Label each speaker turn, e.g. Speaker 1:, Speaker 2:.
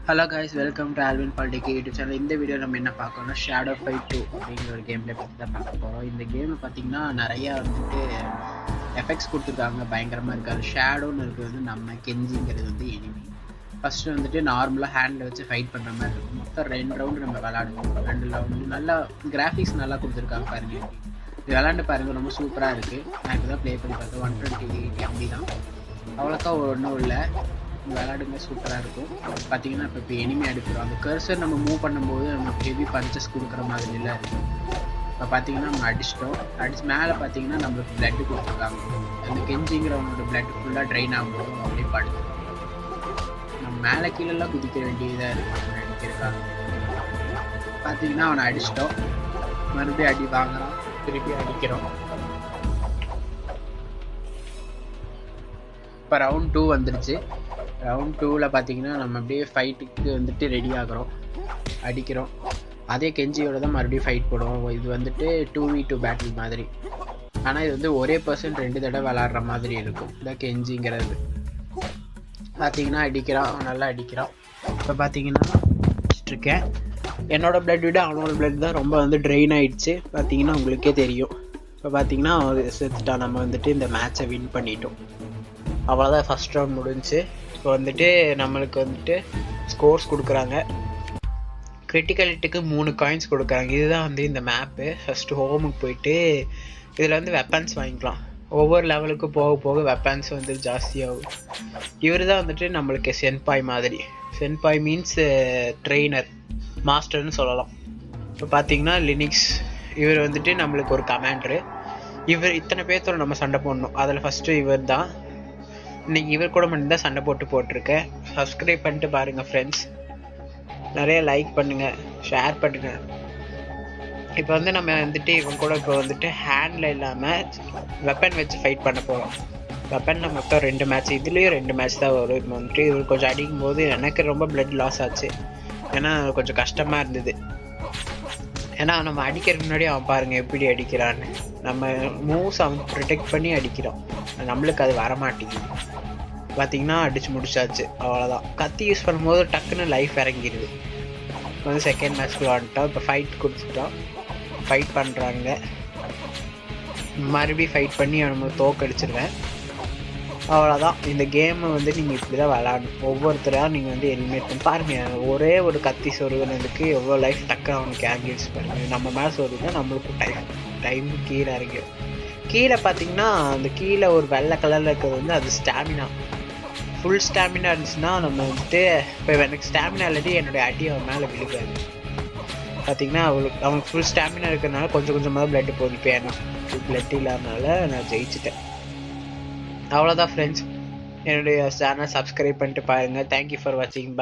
Speaker 1: Hello guys, welcome to Alvin politic YouTube channel. இந்த video நம்ம என்ன பார்க்கணும்னா ஷேடோ ஃபைட் 2 அப்படிங்கிற ஒரு கேம் பிளே பற்றி தான் பார்க்க போகிறோம். இந்த கேமில் பார்த்தீங்கன்னா நிறையா எஃபெக்ட்ஸ் கொடுத்துருக்காங்க, பயங்கரமாக இருக்காது. ஷேடோன்னு இருக்கிறது நம்ம கெஞ்சிங்கிறது எனிமி. ஃபஸ்ட்டு நார்மலாக ஹேண்டில் வச்சு ஃபைட் பண்ணுற மாதிரி இருக்கும். மொத்தம் 2 ரவுண்டு நம்ம விளாடுவோம். 2 ரவுண்டு நல்லா கிராஃபிக்ஸ் நல்லா கொடுத்துருக்காங்க பாருங்க. இது விளாண்டு பாருங்கள், ரொம்ப சூப்பராக இருக்குது. நான் இப்போ தான் ப்ளே பண்ணி பார்த்தேன். 128 MB தான், அவ்வளோக்கா ஒன்றும் இல்லை. விளாடுங்க, சூப்பராக இருக்கும். பார்த்தீங்கன்னா இப்போ எனிமி அடிக்கிறோம். அந்த கர்சர் நம்ம மூவ் பண்ணும்போது நமக்கு ஹெவி பஞ்சஸ் கொடுக்குற மாதிரிலாம் இருக்கும். இப்போ பார்த்தீங்கன்னா நம்ம அடிச்சு மேலே பார்த்தீங்கன்னா நம்மளுக்கு பிளட்டு கொடுத்துருக்காங்க. அந்த கெஞ்சிங்கிறவங்களோட பிளட் ஃபுல்லாக ட்ரெயின் ஆகும்போது அப்படியே படுத்துரும். நம்ம மேலே கீழெல்லாம் குதிக்க வேண்டியதாக இருக்கும். அடிக்கிறக்காங்க பார்த்தீங்கன்னா அவனை அடிச்சிட்டோம், மறுபடியும் அடி வாங்குறான், திருப்பி அடிக்கிறோம். இப்போ ரவுண்ட் 2 வந்துருச்சு. ரவுண்ட் 2ல் பார்த்தீங்கன்னா நம்ம அப்படியே ஃபைட்டுக்கு ரெடி ஆகிறோம், அடிக்கிறோம். அதே கெஞ்சியோட தான் மறுபடியும் ஃபைட் போடுவோம். இது 2v2 பேட்டில் மாதிரி. ஆனால் இது ஒரே பர்சன் 2 தடவை விளாட்ற மாதிரி இருக்கும். இதான் கெஞ்சிங்கிறது. பார்த்தீங்கன்னா அடிக்கிறான், நல்லா அடிக்கிறான். இப்போ பார்த்தீங்கன்னா இருக்கேன், என்னோட பிளட் விட அவனோட பிளட் தான் ரொம்ப ட்ரெயின் ஆகிடுச்சு. பார்த்தீங்கன்னா உங்களுக்கே தெரியும். இப்போ பார்த்தீங்கன்னா செத்துட்டா. நம்ம இந்த மேட்சை வின் பண்ணிட்டோம். அவ்வளோதான், ஃபஸ்ட் ரவுண்ட் முடிஞ்சு. இப்போ நம்மளுக்கு ஸ்கோர்ஸ் கொடுக்குறாங்க. கிரிட்டிக்கலிட்டிக்கு 3 காயின்ஸ் கொடுக்குறாங்க. இதுதான் இந்த மேப்பு. ஃபஸ்ட்டு ஹோமுக்கு போயிட்டு இதில் வெப்பன்ஸ் வாங்கிக்கலாம். ஒவ்வொரு லெவலுக்கு போக போக வெப்பன்ஸ் ஜாஸ்தியாகும். இவர் தான் நம்மளுக்கு சென்பாய் மாதிரி. சென்பாய் மீன்ஸ் ட்ரெயினர், மாஸ்டர்னு சொல்லலாம். இப்போ பார்த்தீங்கன்னா லினிக்ஸ், இவர் நம்மளுக்கு ஒரு கமாண்டரு. இவர் இத்தனை பேர்த்தோட நம்ம சண்டை போடணும். அதில் ஃபஸ்ட்டு இவர் தான். இன்னைக்கு இவர் கூட மட்டும்தான் சண்டை போட்டிருக்கேன். சப்ஸ்கிரைப் பண்ணிட்டு பாருங்கள் ஃப்ரெண்ட்ஸ். நிறைய லைக் பண்ணுங்கள், ஷேர் பண்ணுங்கள். இப்போ நம்ம இவன் கூட இப்போ ஹேண்டில் இல்லாமல் வெப்பன் வச்சு ஃபைட் பண்ண போகிறோம். வெப்பனில் மொத்தம் 2 மேட்ச், இதுலேயும் 2 மேட்ச் தான் வரும். இப்போ இவர் கொஞ்சம் அடிக்கும் போது எனக்கு ரொம்ப பிளட் லாஸ் ஆச்சு. ஏன்னா கொஞ்சம் கஷ்டமாக இருந்தது. ஏன்னா நம்ம அடிக்கிறதுக்கு முன்னாடி அவன் பாருங்கள் எப்படி அடிக்கிறான்னு. நம்ம மூவ்ஸ் அவன் ப்ரொடெக்ட் பண்ணி அடிக்கிறோம், நம்மளுக்கு அது வரமாட்டேங்குது. பார்த்தீங்கன்னா அடிச்சு முடிச்சாச்சு, அவ்வளோதான். கத்தி யூஸ் பண்ணும்போது டக்குன்னு லைஃப் இறங்கிடுது. செகண்ட் மேட்ச்க்கு வந்துட்டோம். இப்போ ஃபைட் கொடுத்துட்டோம், ஃபைட் பண்ணுறாங்க. மறுபடியும் ஃபைட் பண்ணி நம்ம தோக்கடிச்சிருவேன். அவ்வளோதான். இந்த கேமை நீங்கள் இப்படி தான் விளாடணும். ஒவ்வொருத்தராக நீங்கள் எலிமினேட் பண்ணி பாருங்கள். ஒரே ஒரு கத்தி சொருகுனதுக்கு எவ்வளோ லைஃப் டக்குன்னு அவனுக்கு ஆங்கில்ஸ் பாருங்கள். நம்ம மேலே சொருகுனா நம்மளுக்கு டைம் கீழே இறங்கிடும். கீழே பார்த்தீங்கன்னா அந்த கீழே ஒரு வெள்ளை கலரில் இருக்கிறது அது ஸ்டாமினா. ஃபுல் ஸ்டாமினா இருந்துச்சுன்னா நம்ம இப்போ எனக்கு ஸ்டாமினா இல்லாட்டி என்னுடைய அடி அவன் மேலே விழுகாது. பார்த்தீங்கன்னா அவனுக்கு ஃபுல் ஸ்டாமினா இருக்கிறதுனால கொஞ்சம் கொஞ்சமாக பிளட்டு போகுது. இப்போ எனக்கு பிளட் இல்லாதனால நான் ஜெயிச்சிட்டேன். அவ்வளோதான் ஃப்ரெண்ட்ஸ். என்னுடைய சேனல் சப்ஸ்கிரைப் பண்ணிட்டு பாருங்கள். தேங்க்யூ ஃபார் வாட்சிங்.